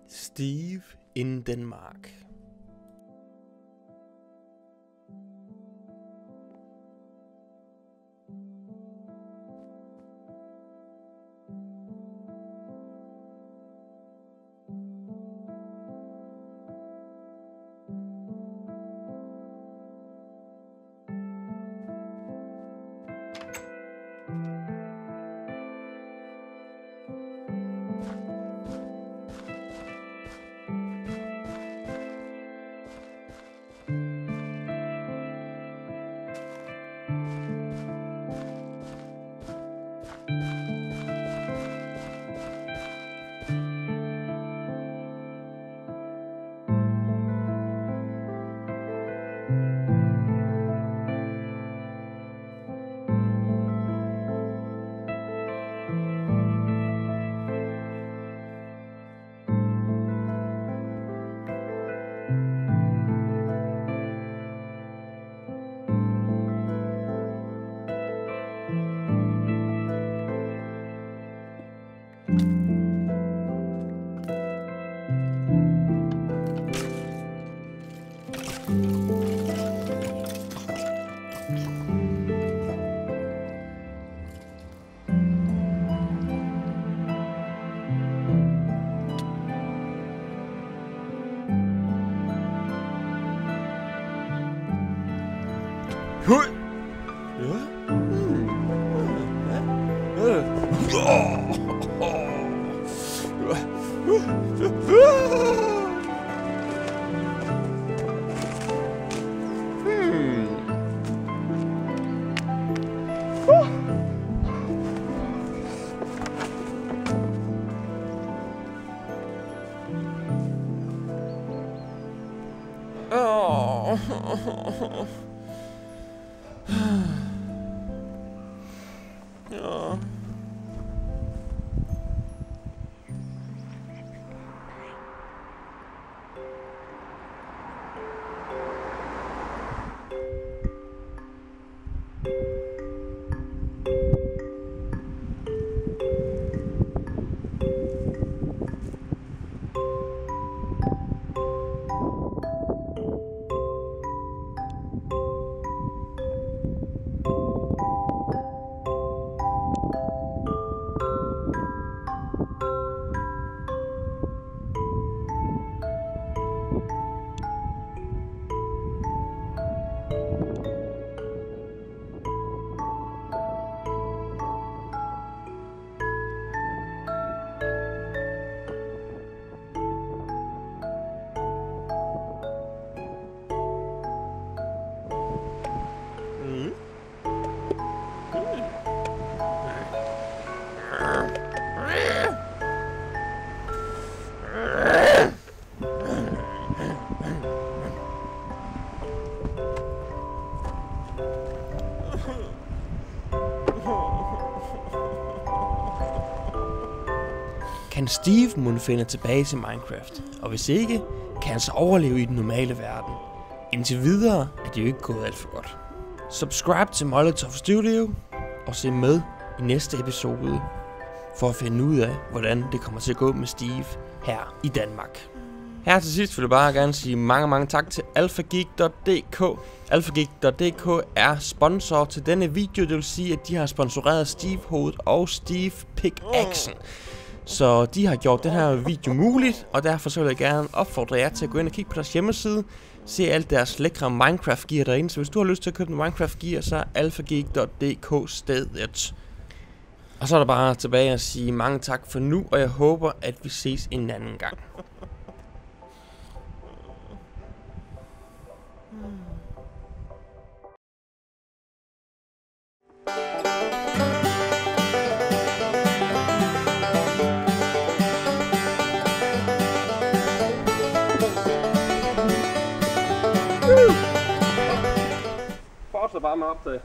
Steve in Denmark. Kan Steve mon finde tilbage til Minecraft? Og hvis ikke, kan han så overleve i den normale verden? Indtil videre er det jo ikke gået alt for godt. Subscribe til Molotov Studio og se med i næste episode for at finde ud af, hvordan det kommer til at gå med Steve her i Danmark. Her til sidst vil jeg bare gerne sige mange tak til alphageek.dk. Alphageek.dk er sponsor til denne video, det vil sige, at de har sponsoreret Steve Hovedet og Steve Pickaxen. Så de har gjort den her video muligt, og derfor så vil jeg gerne opfordre jer til at gå ind og kigge på deres hjemmeside, se alt deres lækre Minecraft gear derinde. Så hvis du har lyst til at købe en Minecraft gear, så er alphageek.dk stedet. Og så er der bare tilbage at sige mange tak for nu, og jeg håber, at vi ses en anden gang. Fortsæt bare med opdag.